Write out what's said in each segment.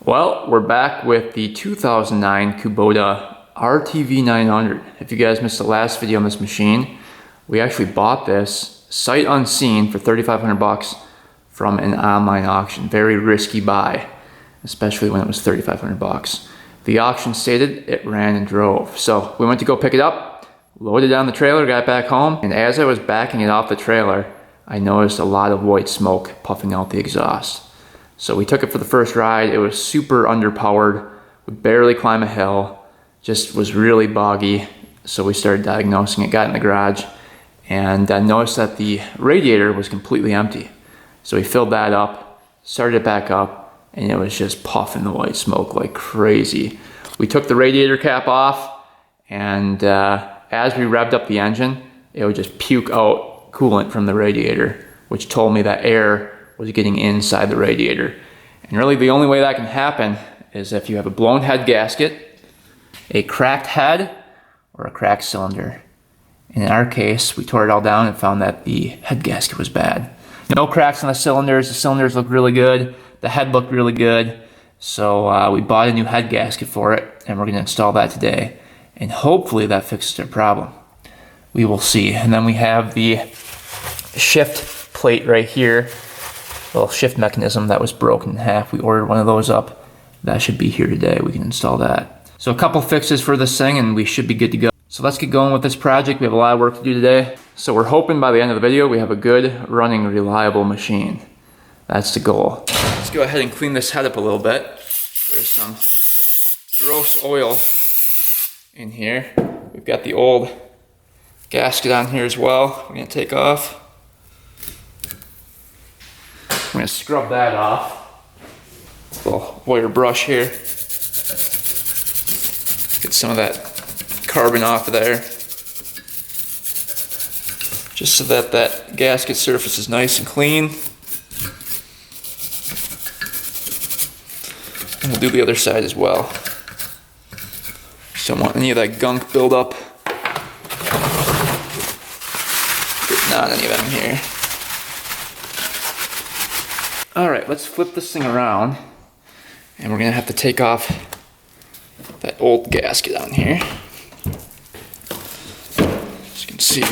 Well, we're back with the 2009 Kubota RTV900. If you guys missed the last video on this machine, we actually bought this sight unseen for $3,500 from an online auction. Very risky buy, especially when it was $3,500. The auction stated it ran and drove. So we went to go pick it up, loaded it on the trailer, got back home, and as I was backing it off the trailer, I noticed a lot of white smoke puffing out the exhaust. So we took it for the first ride. It was super underpowered, would barely climb a hill, just was really boggy. So we started diagnosing it, got in the garage, and noticed that the radiator was completely empty. So we filled that up, started it back up, and it was just puffing the white smoke like crazy. We took the radiator cap off, and as we revved up the engine, it would just puke out coolant from the radiator, which told me that air was getting inside the radiator. And really the only way that can happen is if you have a blown head gasket, a cracked head, or a cracked cylinder. And in our case, we tore it all down and found that the head gasket was bad. No cracks on the cylinders look really good, the head looked really good. So we bought a new head gasket for it, and we're gonna install that today. And hopefully that fixes the problem. We will see. And then we have the shift plate right here, little shift mechanism that was broken in half. We ordered one of those up. That should be here today. We can install that. So a couple fixes for this thing and we should be good to go. So let's get going with this project. We have a lot of work to do today. So we're hoping by the end of the video we have a good, running, reliable machine. That's the goal. Let's go ahead and clean this head up a little bit. There's some gross oil in here. We've got the old gasket on here as well. We're gonna take off. I'm going to scrub that off. Little wire brush here. Get some of that carbon off of there. Just so that that gasket surface is nice and clean. And we'll do the other side as well. Just don't want any of that gunk build up. Not any of that in here. Alright, let's flip this thing around, and we're going to have to take off that old gasket on here. As you can see,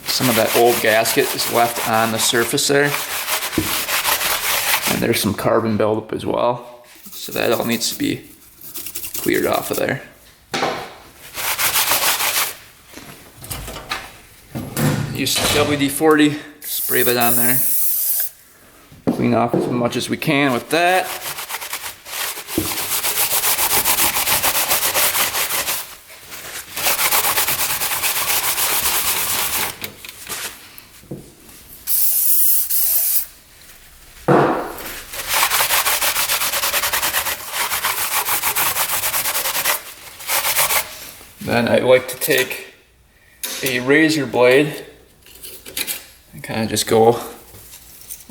some of that old gasket is left on the surface there, and there's some carbon buildup as well, so that all needs to be cleared off of there. Use some WD-40, spray that on there. Clean off as much as we can with that. Then I like to take a razor blade and kind of just go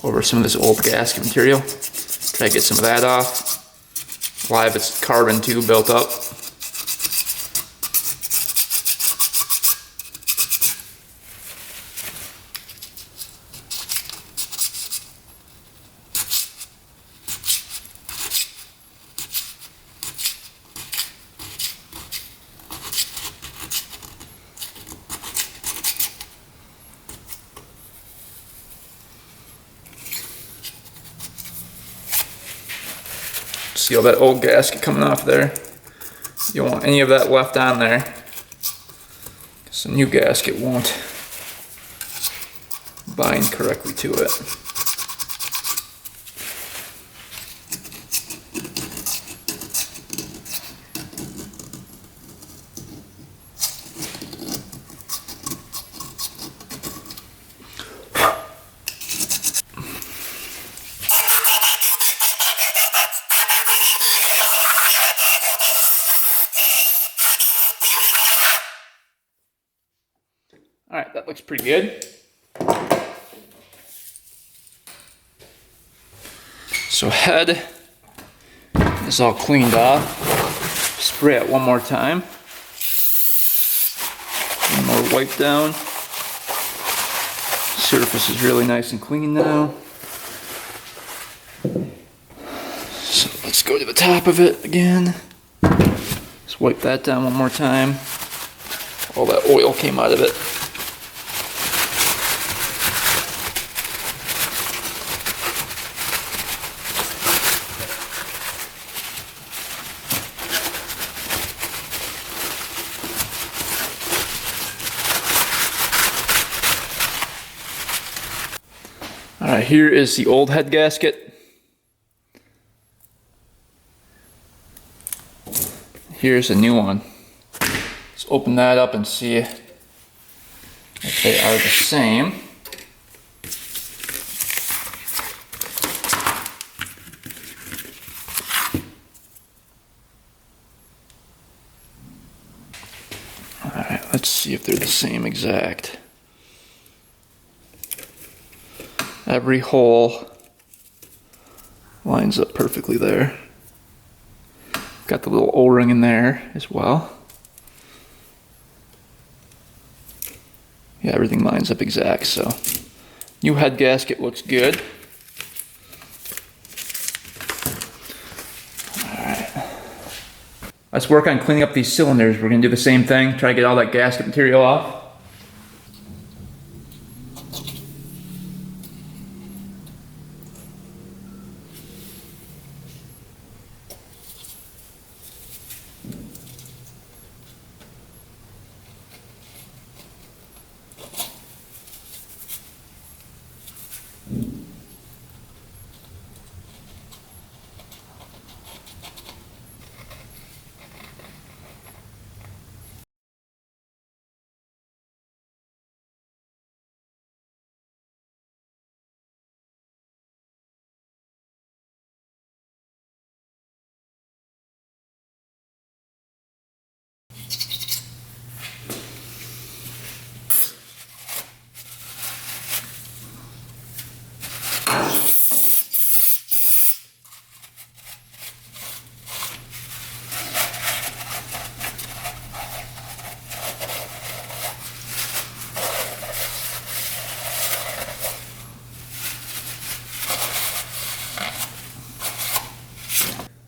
over some of this old gasket material. Try to get some of that off. A lot of it's carbon too built up. See all that old gasket coming off there? You don't want any of that left on there, because the new gasket won't bind correctly to it. Alright, that looks pretty good. So head is all cleaned off. Spray it one more time. One more wipe down. Surface is really nice and clean now. go to the top of it again. Just wipe that down one more time. All that oil came out of it. Alright, here is the old head gasket. Here's a new one. Let's open that up and see if they are the same. Alright, let's see if they're the same exact. Every hole lines up perfectly there. Got the little O-ring in there as well. Yeah, everything lines up exact, so new head gasket looks good. Alright. Let's work on cleaning up these cylinders. We're gonna do the same thing, try to get all that gasket material off.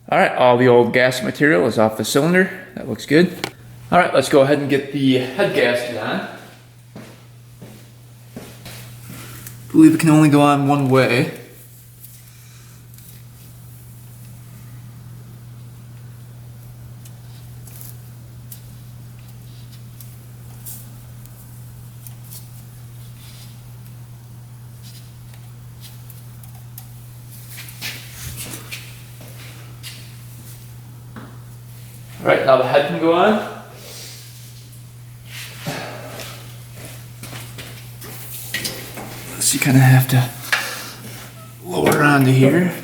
Alright, all the old gasket material is off the cylinder. That looks good. Alright, let's go ahead and get the head gasket on. I believe it can only go on one way. Alright, now the head can go on. So you kind of have to lower onto here.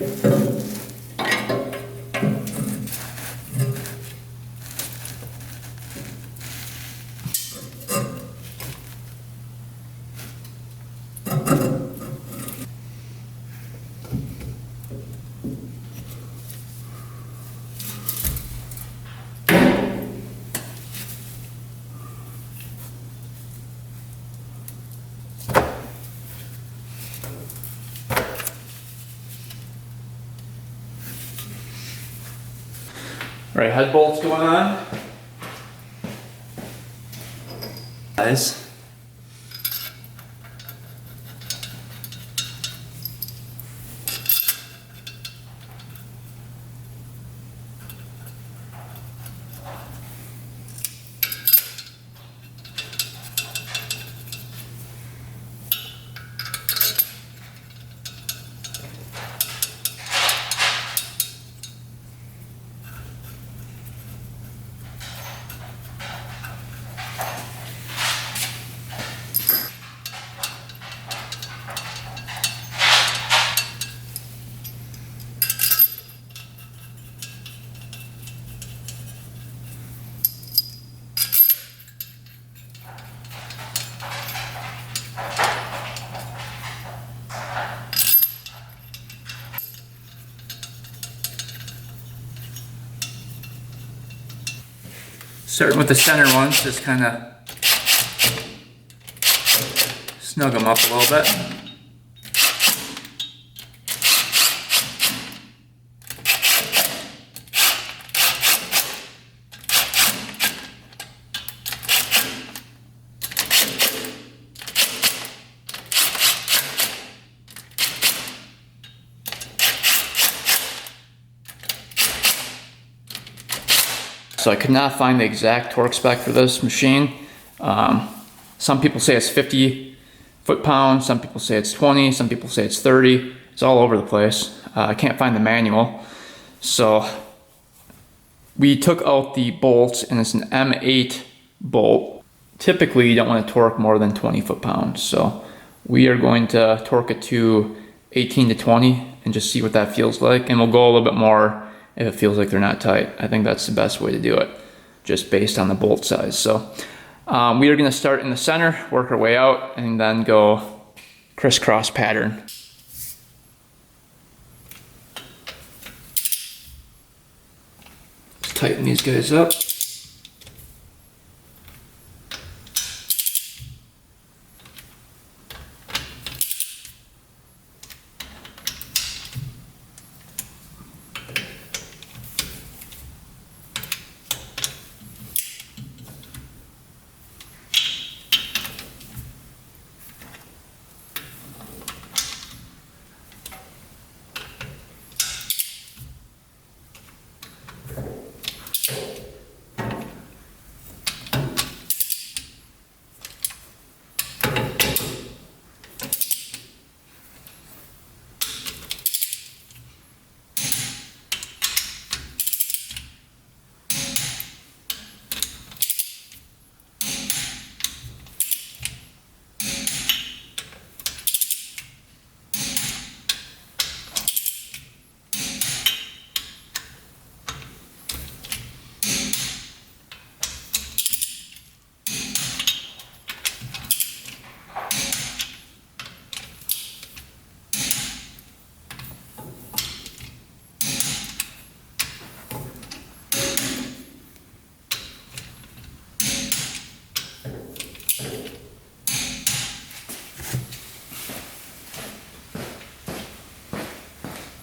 Right, head bolts going on. Guys. Starting with the center ones, just kind of snug them up a little bit. So I could not find the exact torque spec for this machine. Some people say it's 50 foot-pounds, some people say it's 20, some people say it's 30. It's all over the place. I can't find the manual. So we took out the bolts, and it's an M8 bolt. Typically you don't want to torque more than 20 foot-pounds. So we are going to torque it to 18 to 20 and just see what that feels like. And we'll go a little bit more if it feels like they're not tight. I think that's the best way to do it, just based on the bolt size. So we are going to start in the center, work our way out, and then go crisscross pattern. Let's tighten these guys up.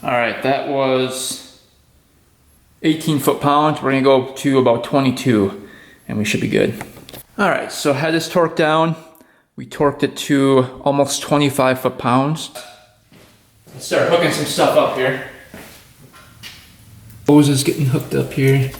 All right, that was 18 foot-pounds. We're gonna go to about 22 and we should be good. All right, so had this torqued down. We torqued it to almost 25 foot-pounds. Let's start hooking some stuff up here. Hose is getting hooked up here.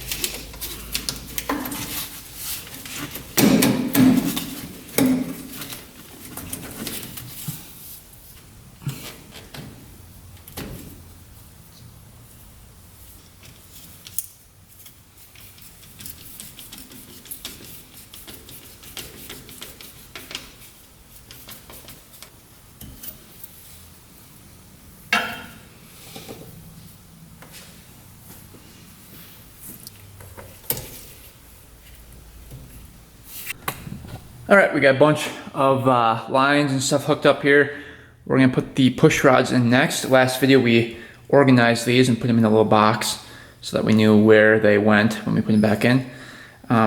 All right, we got a bunch of lines and stuff hooked up here. We're gonna put the push rods in next. Last video we organized these and put them in a little box so that we knew where they went when we put them back in.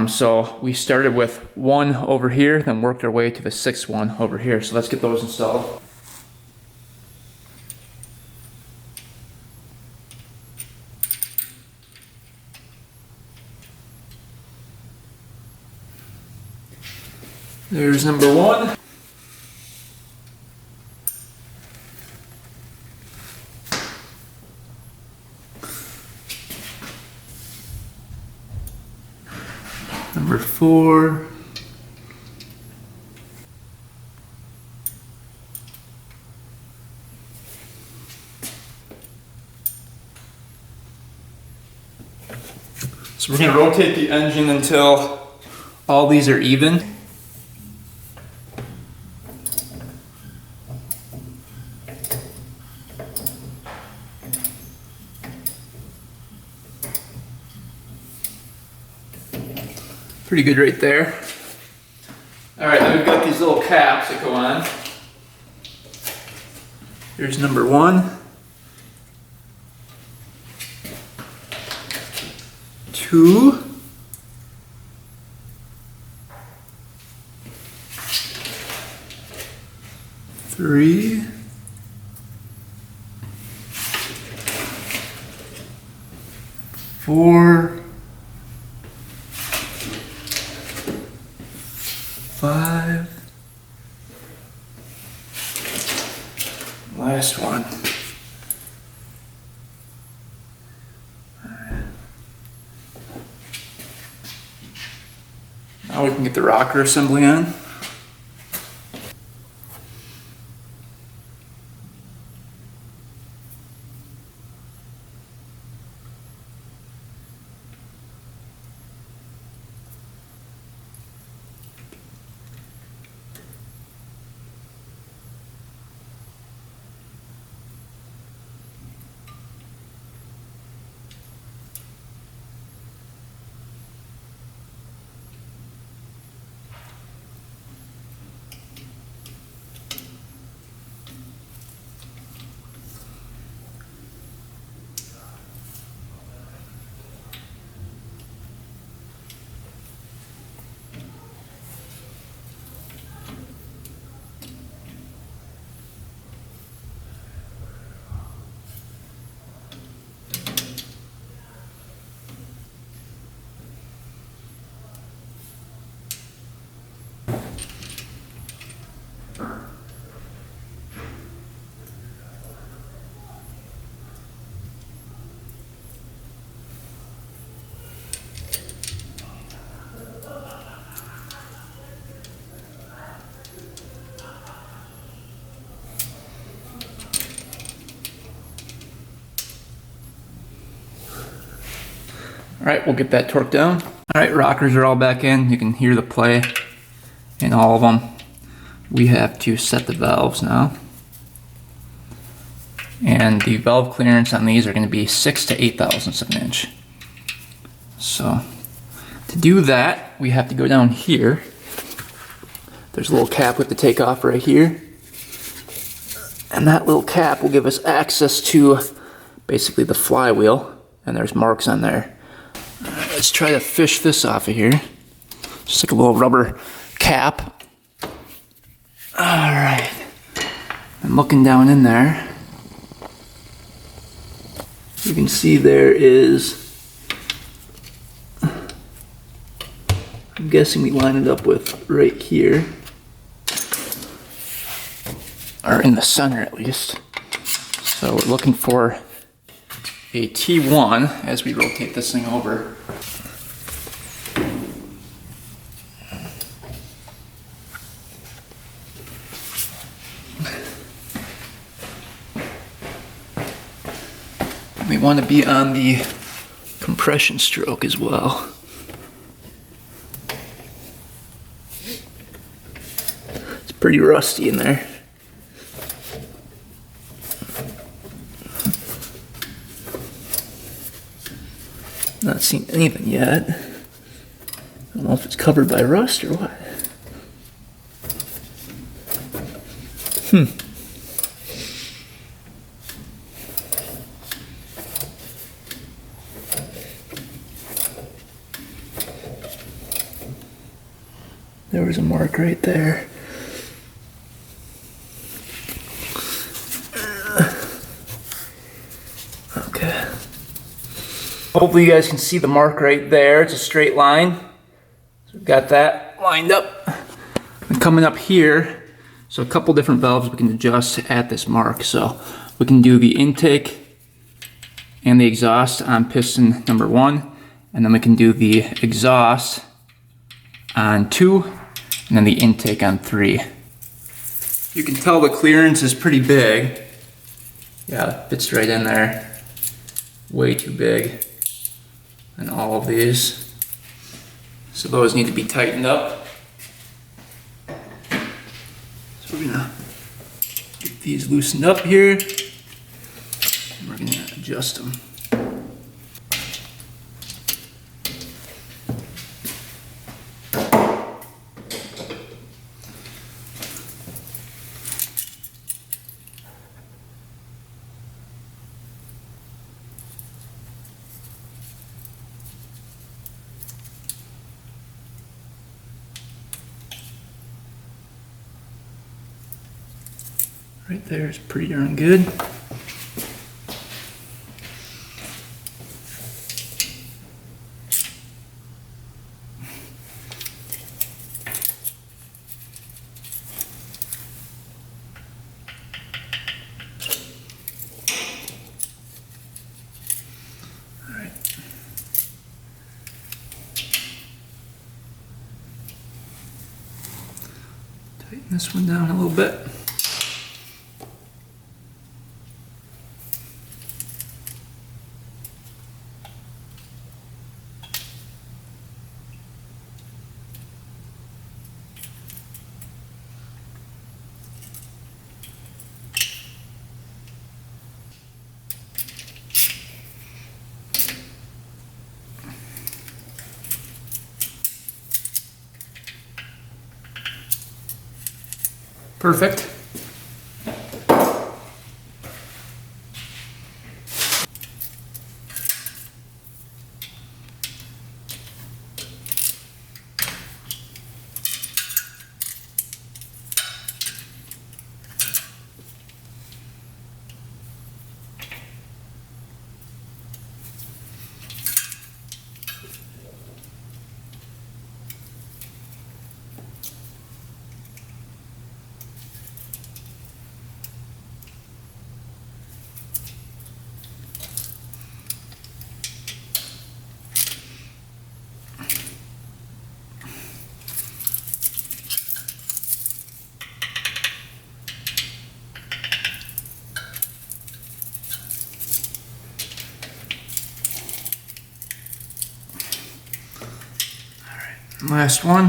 So we started with one over here, then worked our way to the sixth one over here. So let's get those installed. There's number one. Number 4. So we're going to rotate the engine until all these are even. Pretty good right there. All right, then we've got these little caps that go on. Here's number 1. 2. 3. 4. 5. Last one. Now we can get the rocker assembly on. All right, we'll get that torqued down. All right, rockers are all back in. You can hear the play in all of them. We have to set the valves now. And the valve clearance on these are going to be 6 to 8 thousandths of an inch. So to do that, we have to go down here. There's a little cap we have to take off right here. And that little cap will give us access to basically the flywheel. And there's marks on there. Let's try to fish this off of here. Just like a little rubber cap. Alright. I'm looking down in there. You can see there is, I'm guessing we line it up with right here. Or in the center at least. So we're looking for a T1 as we rotate this thing over. We want to be on the compression stroke as well. It's pretty rusty in there. Not seen anything yet. I don't know if it's covered by rust or what. There was a mark right there. Okay. Hopefully you guys can see the mark right there. It's a straight line. So we've got that lined up. And coming up here, so a couple different valves we can adjust at this mark. So we can do the intake and the exhaust on piston number 1, and then we can do the exhaust on 2, and then the intake on 3. You can tell the clearance is pretty big. Yeah, it fits right in there. Way too big on all of these. So those need to be tightened up. So we're gonna get these loosened up here. And we're gonna adjust them. Right there is pretty darn good. this one down a little bit. Perfect. Last one.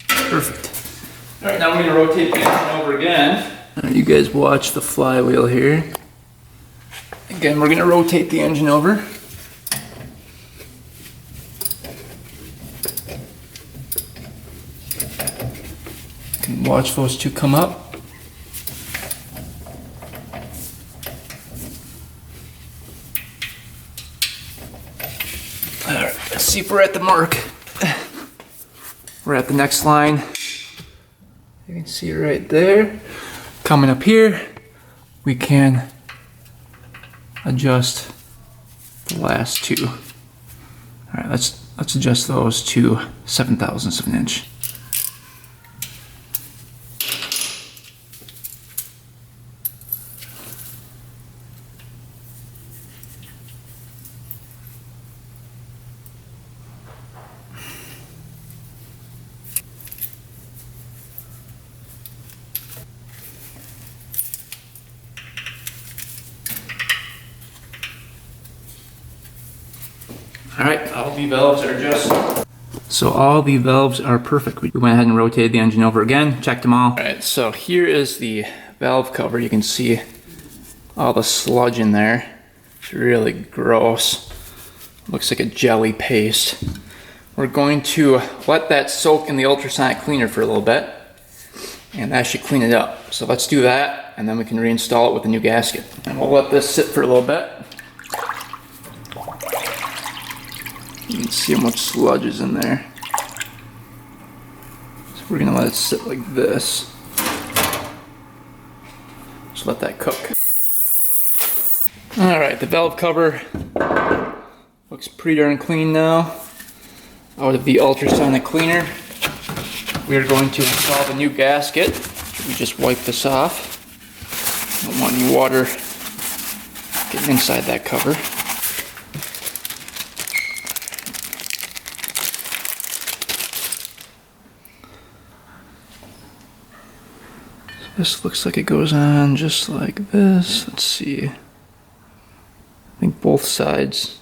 Perfect. All right, now we're going to rotate the engine over again. You guys watch the flywheel here. Again, we're going to rotate the engine over. You can watch those two come up. All right, let's see if we're at the mark. We're at the next line. You can see it right there. Coming up here, we can adjust the last two. All right, let's adjust those to 7/1000 of an inch. All right, all the valves are adjusted. So all the valves are perfect. We went ahead and rotated the engine over again, checked them all. All right, so here is the valve cover. You can see all the sludge in there. It's really gross. Looks like a jelly paste. We're going to let that soak in the ultrasonic cleaner for a little bit, and that should clean it up. So let's do that, and then we can reinstall it with a new gasket. And we'll let this sit for a little bit. You can see how much sludge is in there. So we're gonna let it sit like this. Just let that cook. All right, the valve cover looks pretty darn clean now. Out of the ultrasonic cleaner, we are going to install the new gasket. We just wipe this off. Don't want any water getting inside that cover. This looks like it goes on just like this. Let's see. I think both sides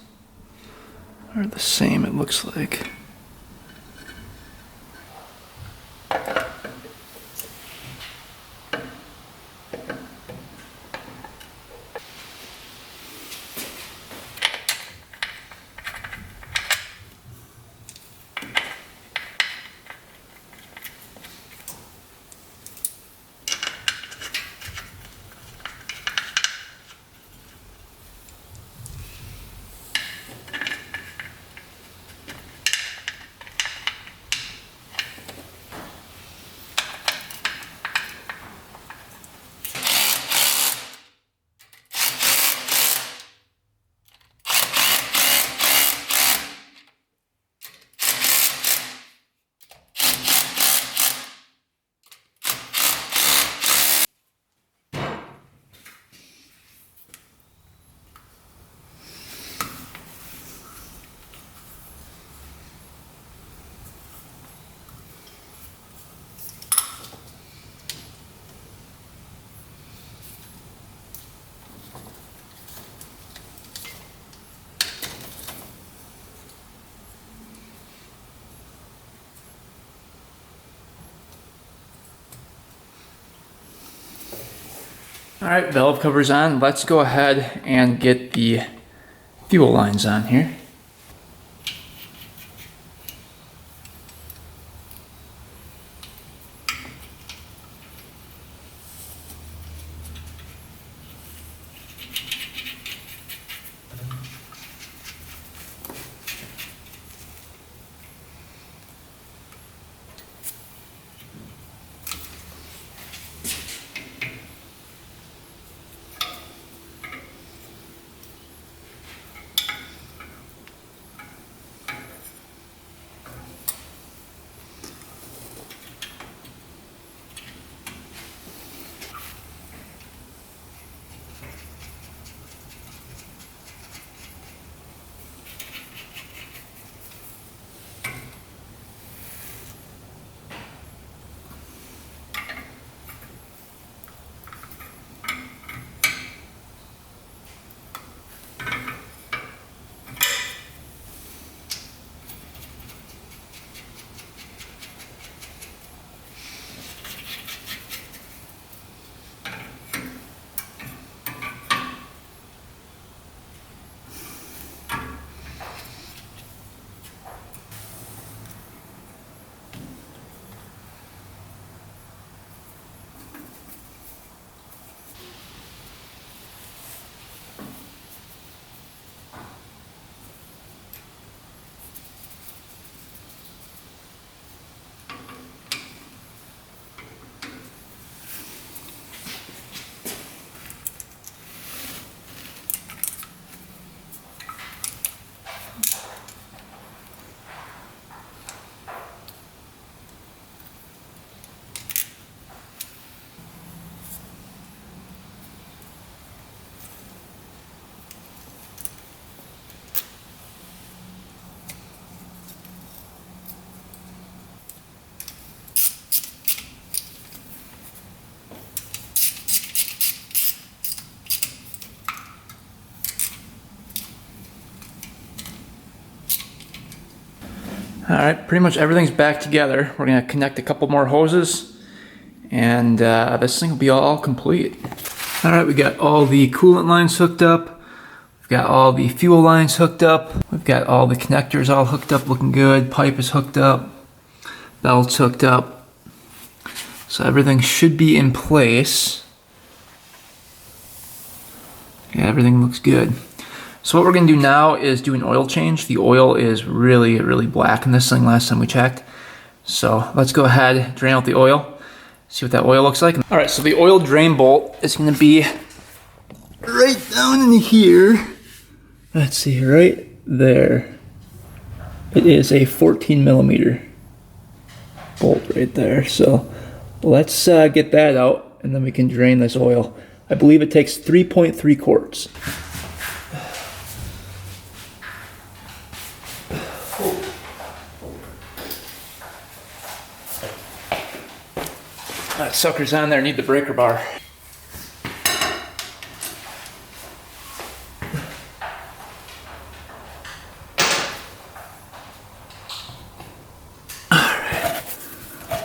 are the same, it looks like. All right, valve cover's on. Let's go ahead and get the fuel lines on here. All right, pretty much everything's back together. We're gonna connect a couple more hoses and this thing will be all complete. All right, we got all the coolant lines hooked up. We've got all the fuel lines hooked up. We've got all the connectors all hooked up, looking good. Pipe is hooked up, belts hooked up. So everything should be in place. Yeah, everything looks good. So what we're gonna do now is do an oil change. The oil is really, really black in this thing last time we checked. So let's go ahead, drain out the oil, see what that oil looks like. All right, so the oil drain bolt is gonna be right down in here. Let's see, right there. It is a 14 millimeter bolt right there. So let's get that out and then we can drain this oil. I believe it takes 3.3 quarts. That sucker's on there, need the breaker bar.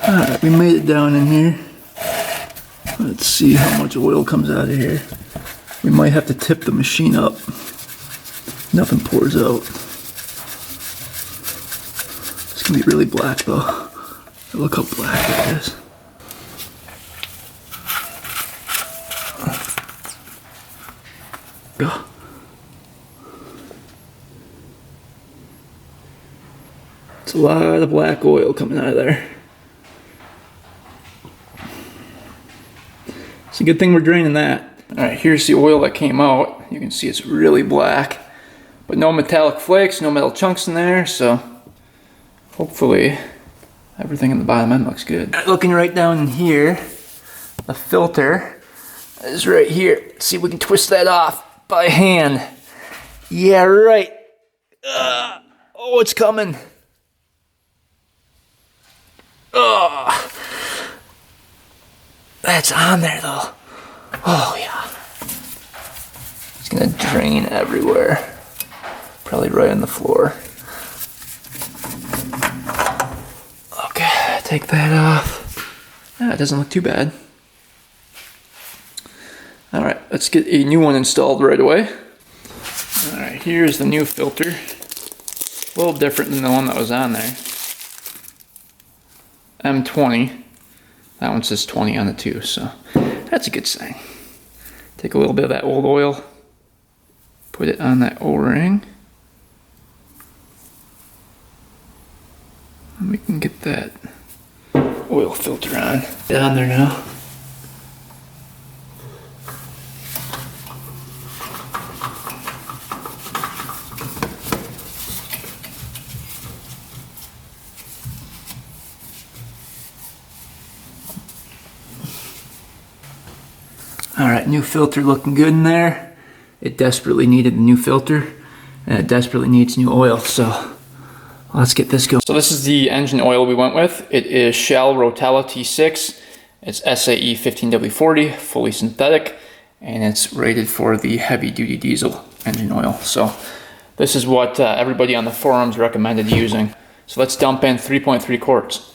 Alright, we made it down in here. Let's see how much oil comes out of here. We might have to tip the machine up. Nothing pours out. It's gonna be really black though. Look how black it is. Go. It's a lot of black oil coming out of there. It's a good thing we're draining that. Alright, here's the oil that came out. You can see it's really black, but no metallic flakes, no metal chunks in there, so hopefully everything in the bottom end looks good. Looking right down in here, the filter is right here. Let's see if we can twist that off by hand. Yeah, right. Oh, it's coming. Oh, that's on there though. Oh yeah. It's gonna drain everywhere. Probably right on the floor. Okay, take that off. Ah, it doesn't look too bad. All right, let's get a new one installed right away. All right, here's the new filter. A little different than the one that was on there. M20. That one says 20 on it too, so that's a good sign. Take a little bit of that old oil, put it on that O-ring, and we can get that oil filter on. Get on there now. Alright, new filter looking good in there. It desperately needed a new filter, and it desperately needs new oil, so let's get this going. So this is the engine oil we went with. It is Shell Rotella T6. It's SAE 15W40, fully synthetic, and it's rated for the heavy duty diesel engine oil. So this is what everybody on the forums recommended using. So let's dump in 3.3 quarts.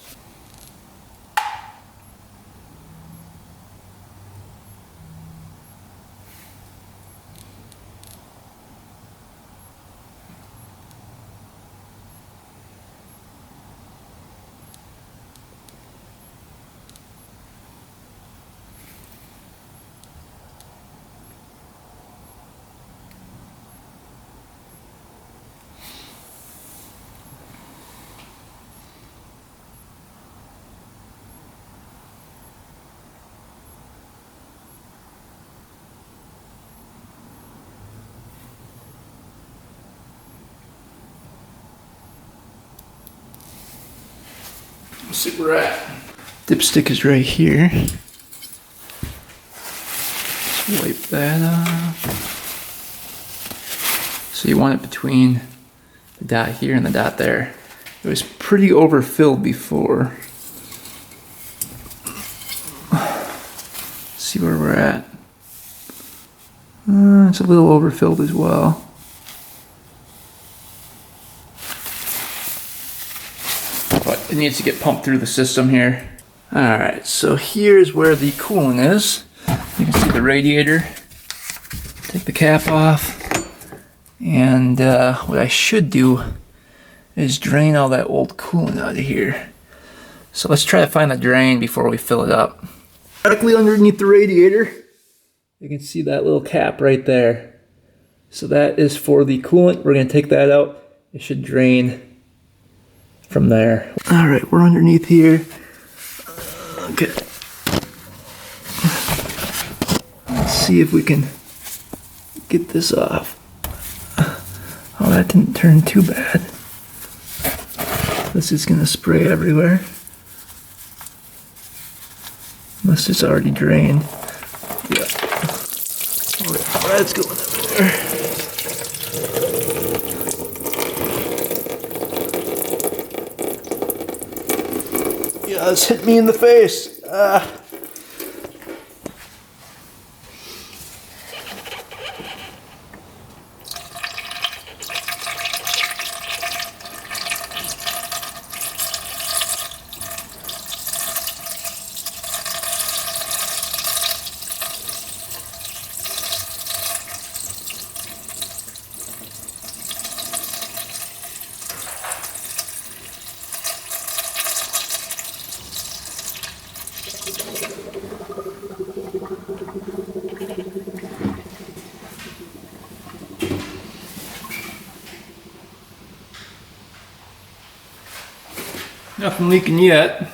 Let's see where we're at. Dipstick is right here. Let's wipe that off. So you want it between the dot here and the dot there. It was pretty overfilled before. Let's see where we're at. It's a little overfilled as well. But it needs to get pumped through the system here. Alright, so here's where the coolant is. You can see the radiator. Take the cap off. And what I should do is drain all that old coolant out of here. So let's try to find the drain before we fill it up. Directly underneath the radiator, you can see that little cap right there. So that is for the coolant. We're going to take that out. It should drain from there. All right, we're underneath here. Okay. Let's see if we can get this off. Oh, that didn't turn too bad. This is gonna spray everywhere. Unless it's already drained. Yeah. Oh, that's going everywhere. Yeah, it's hit me in the face. Nothing leaking yet.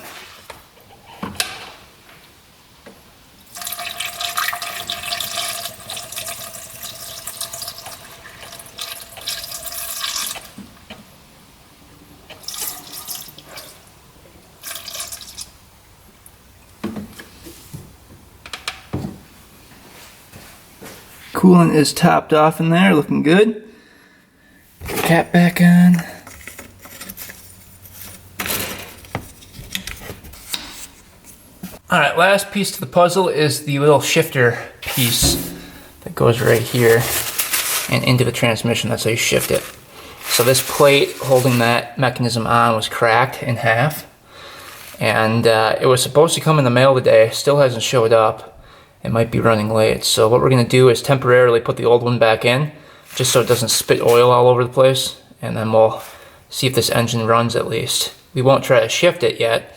Coolant is topped off in there, looking good. Cap back on. Alright, last piece to the puzzle is the little shifter piece that goes right here and into the transmission. That's how you shift it. So this plate holding that mechanism on was cracked in half, and it was supposed to come in the mail today. Still hasn't showed up, it might be running late. So what we're gonna do is temporarily put the old one back in, just so it doesn't spit oil all over the place, and then we'll see if this engine runs at least. We won't try to shift it yet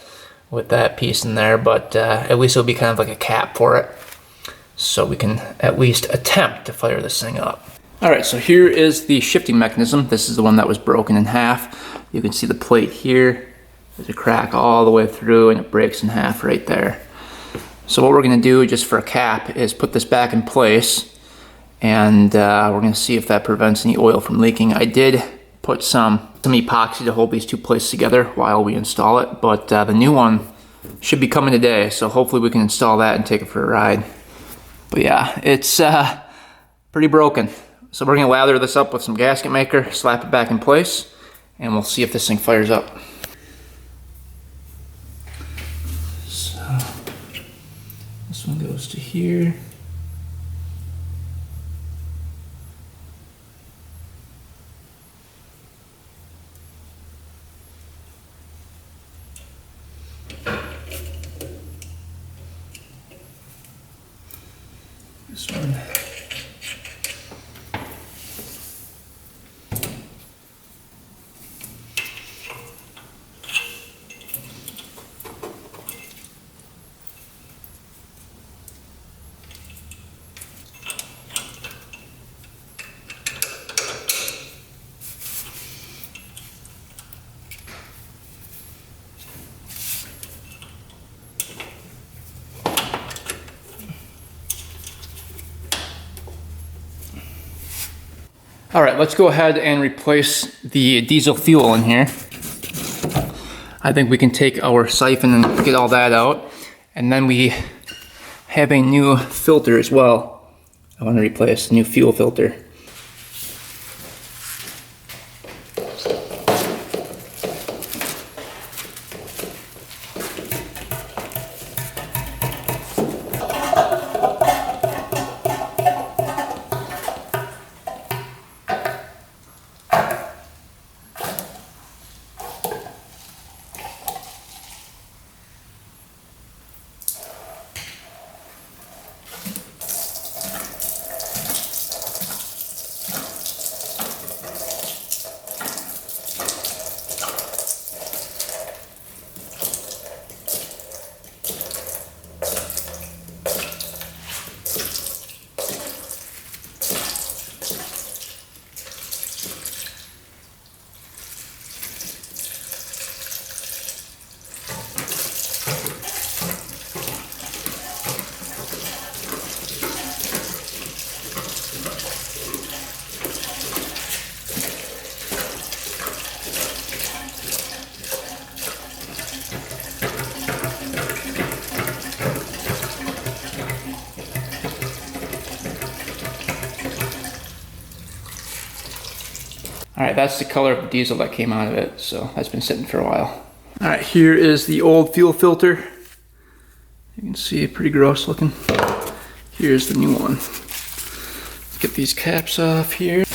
with that piece in there, but at least it'll be kind of like a cap for it, so we can at least attempt to fire this thing up. All right, so here is the shifting mechanism. This is the one that was broken in half. You can see the plate here. There's a crack all the way through, and it breaks in half right there. So what we're gonna do, just for a cap, is put this back in place, and we're gonna see if that prevents any oil from leaking. I did put some epoxy to hold these two plates together while we install it, but the new one should be coming today, so hopefully we can install that and take it for a ride. But yeah, it's pretty broken. So we're gonna lather this up with some gasket maker, slap it back in place, and we'll see if this thing fires up. So this one goes to here. This one. All right, let's go ahead and replace the diesel fuel in here. I think we can take our siphon and get all that out. And then we have a new filter as well. I want to replace the new fuel filter. All right, that's the color of the diesel that came out of it, so that's been sitting for a while. All right, here is the old fuel filter. You can see, pretty gross looking. Here's the new one. Let's get these caps off here.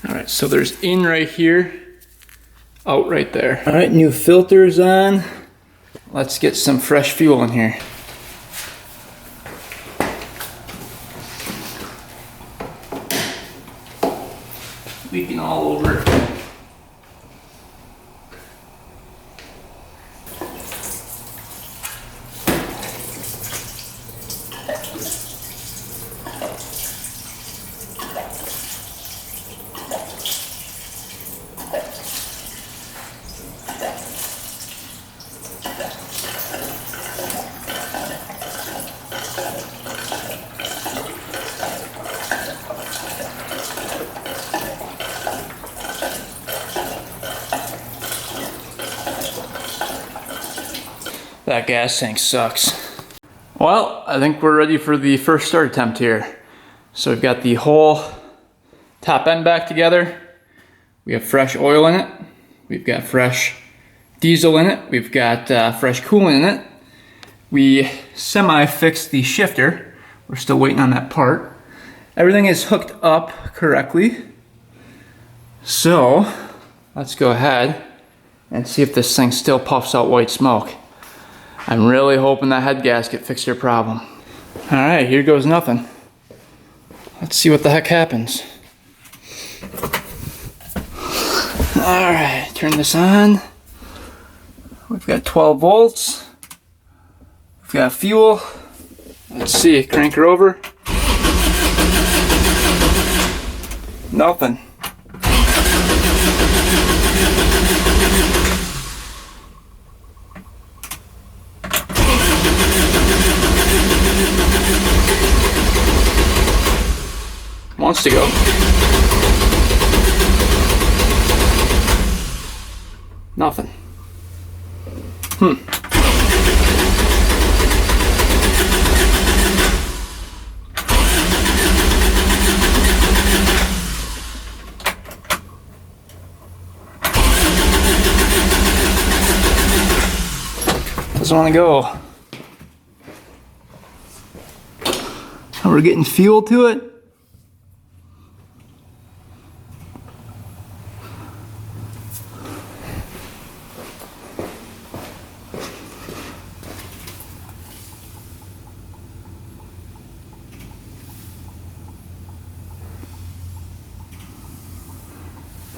All right, so there's in right here, out right there. All right, new filter's on. Let's get some fresh fuel in here. Leaking all over. That gas tank sucks. Well, I think we're ready for the first start attempt here. So we've got the whole top end back together. We have fresh oil in it. We've got fresh diesel in it. We've got fresh coolant in it. We semi-fixed the shifter We're still waiting on that part. Everything is hooked up correctly. So let's go ahead and see if this thing still puffs out white smoke. I'm really hoping that head gasket fixed your problem. All right, here goes nothing. Let's see what the heck happens. All right, turn this on. We've got 12 volts. We've got fuel. Let's see, crank her over. Nothing. Wants to go. Nothing. Doesn't want to go. And we're getting fuel to it.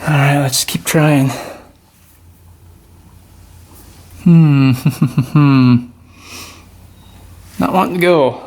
All right, let's keep trying. Not wanting to go.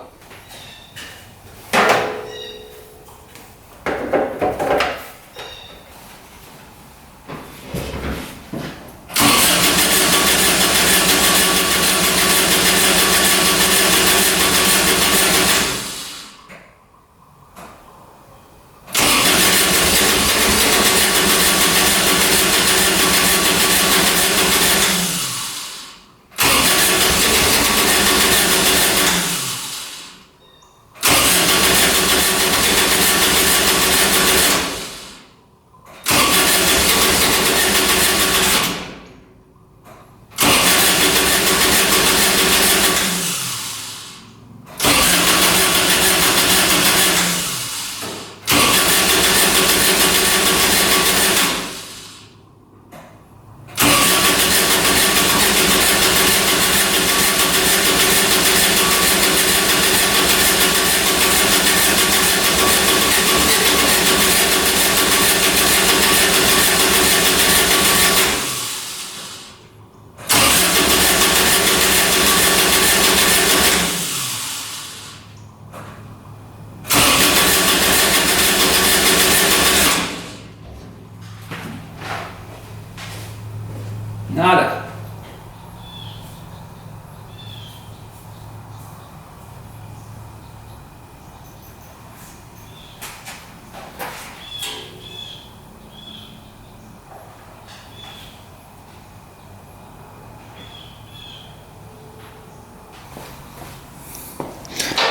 Nada.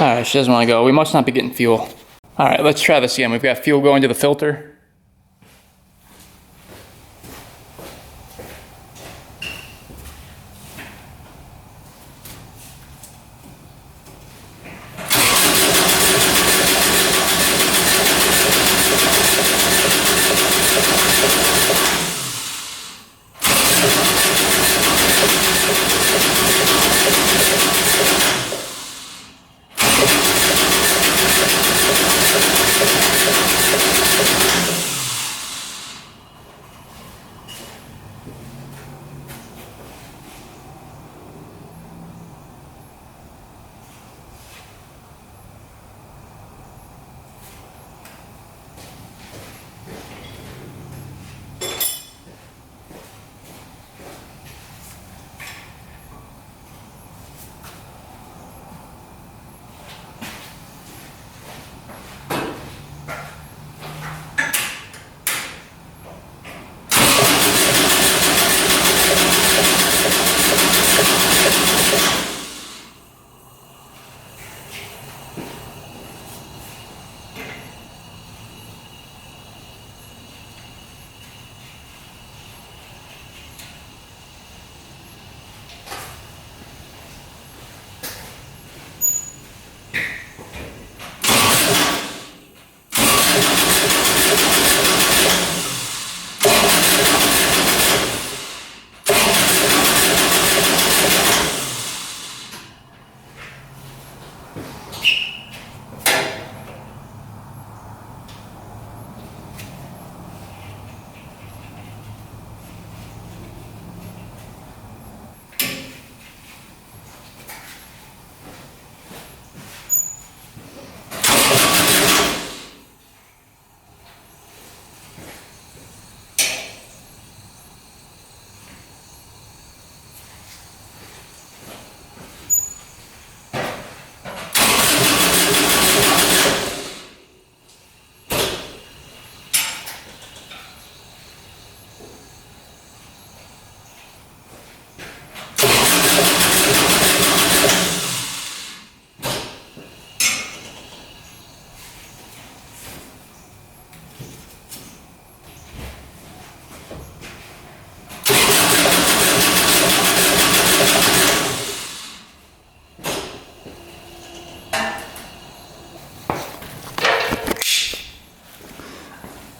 Alright, she doesn't want to go. We must not be getting fuel. Alright, let's try this again. We've got fuel going to the filter.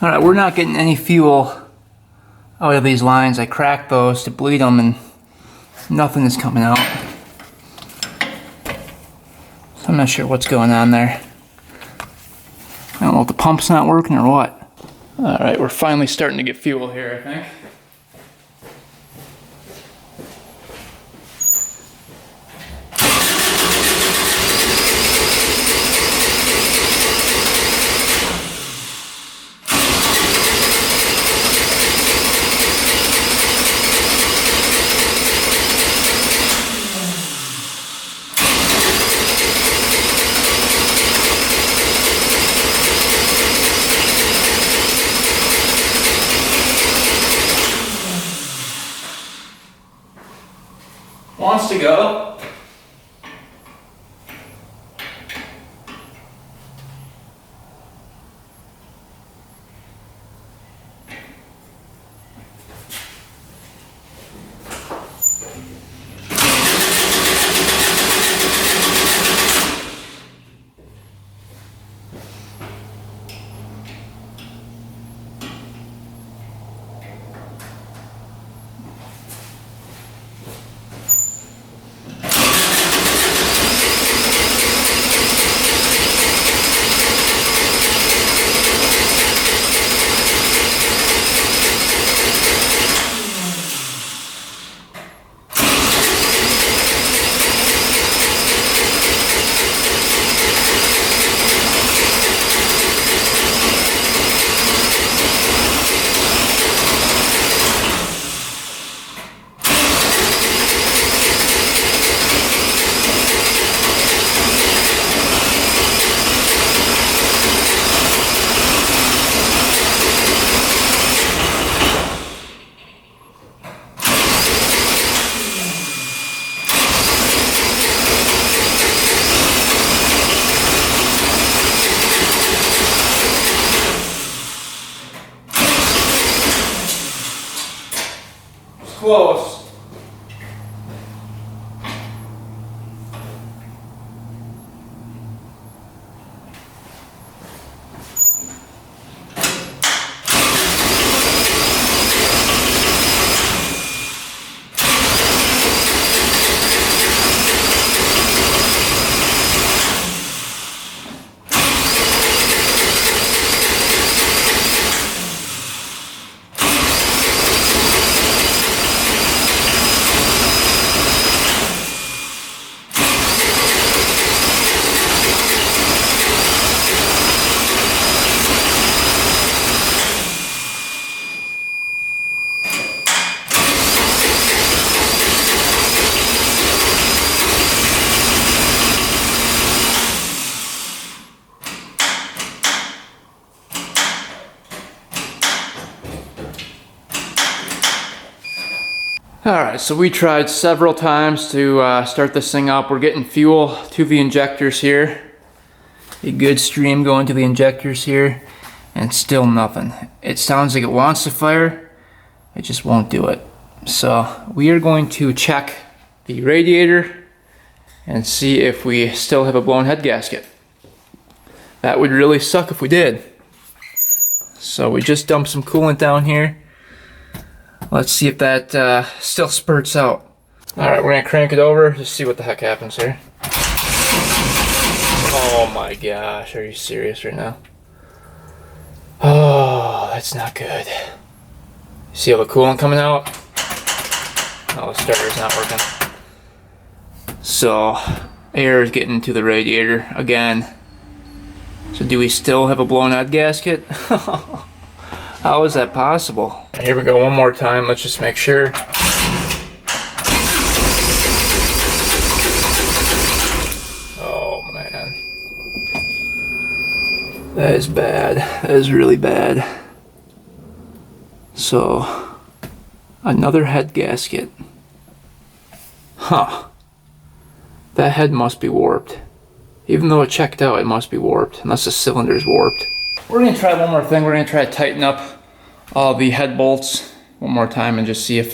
Alright, we're not getting any fuel out of these lines. I cracked those to bleed them and nothing is coming out. So I'm not sure what's going on there. I don't know if the pump's not working or what. Alright, we're finally starting to get fuel here, I think. Wants to go. Close. Alright, so we tried several times to start this thing up. We're getting fuel to the injectors here. A good stream going to the injectors here, and still nothing. It sounds like it wants to fire, it just won't do it. So we are going to check the radiator and see if we still have a blown head gasket. That would really suck if we did. So we just dumped some coolant down here. Let's see if that still spurts out. Alright, we're gonna crank it over to see what the heck happens here. Oh my gosh, are you serious right now? Oh, that's not good. See all the coolant coming out? Oh, the starter's not working. So, air is getting to the radiator again. So do we still have a blown out gasket? How is that possible? Here we go one more time, let's just make sure. Oh man. That is bad. That is really bad. So, another head gasket. Huh. That head must be warped. Even though it checked out, it must be warped, unless the cylinder's warped. We're gonna try one more thing. We're gonna try to tighten up all the head bolts one more time and just see if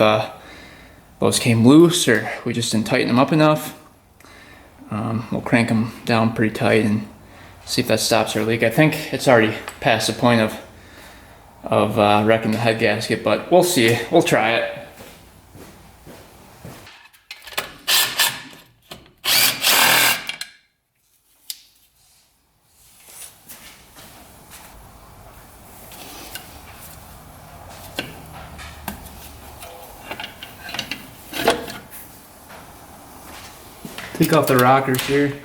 those came loose or we just didn't tighten them up enough. We'll crank them down pretty tight and see if that stops our leak. I think it's already past the point of of wrecking the head gasket, but we'll see. We'll try it. Take off the rockers here.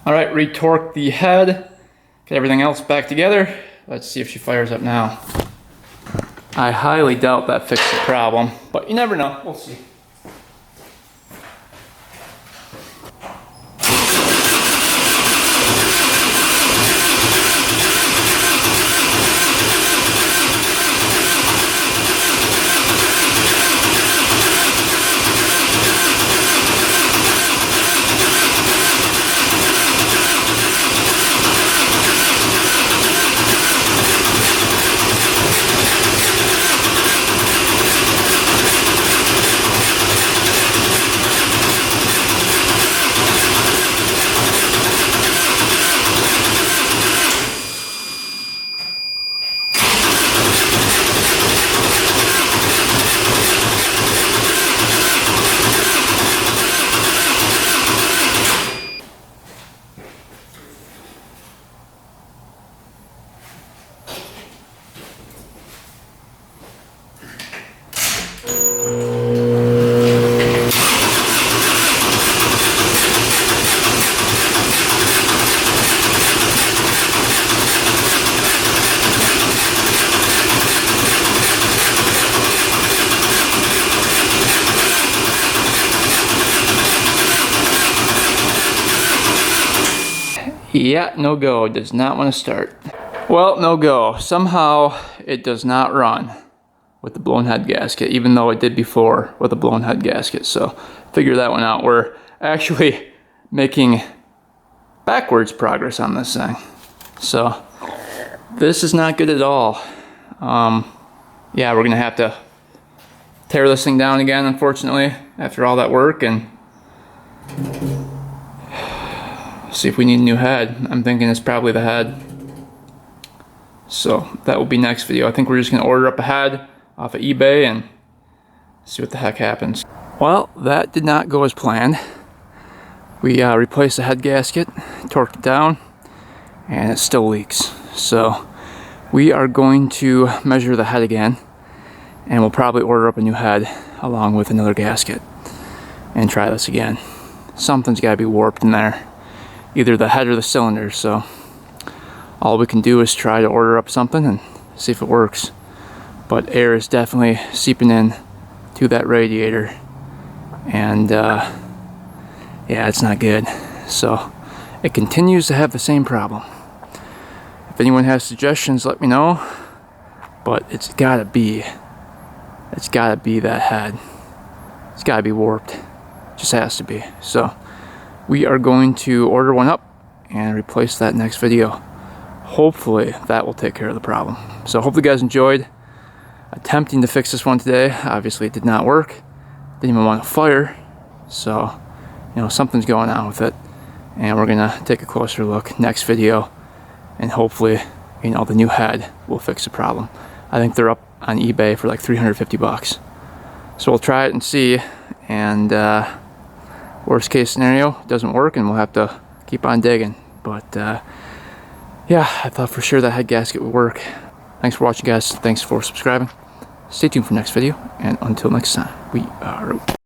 All right, retorque the head, get everything else back together. Let's see if she fires up now. I highly doubt that fixed the problem, but you never know, we'll see. Yeah, no go, does not want to start. Well, no go. Somehow it does not run with the blown head gasket, even though it did before with a blown head gasket. So figure that one out. We're actually making backwards progress on this thing. So this is not good at all. Yeah, we're gonna have to tear this thing down again, unfortunately, after all that work, and see if we need a new head. I'm thinking it's probably the head. So that will be next video. I think we're just gonna order up a head off of eBay and see what the heck happens. Well, that did not go as planned. We replaced the head gasket, torqued it down, and it still leaks. So we are going to measure the head again, and we'll probably order up a new head along with another gasket and try this again. Something's gotta be warped in there, either the head or the cylinder. So all we can do is try to order up something and see if it works. But air is definitely seeping in to that radiator, and yeah, it's not good. So it continues to have the same problem. If anyone has suggestions, let me know. But it's gotta be that head. It's gotta be warped. Just has to be. So we are going to order one up and replace that next video. Hopefully that will take care of the problem. So hopefully you guys enjoyed attempting to fix this one today. Obviously it did not work. Didn't even want to fire. So, you know, something's going on with it. And we're gonna take a closer look next video. And hopefully, you know, the new head will fix the problem. I think they're up on eBay for like 350 bucks. So we'll try it and see. And worst case scenario, it doesn't work and we'll have to keep on digging. But yeah, I thought for sure that head gasket would work. Thanks for watching, guys. Thanks for subscribing. Stay tuned for next video. And until next time, we are out.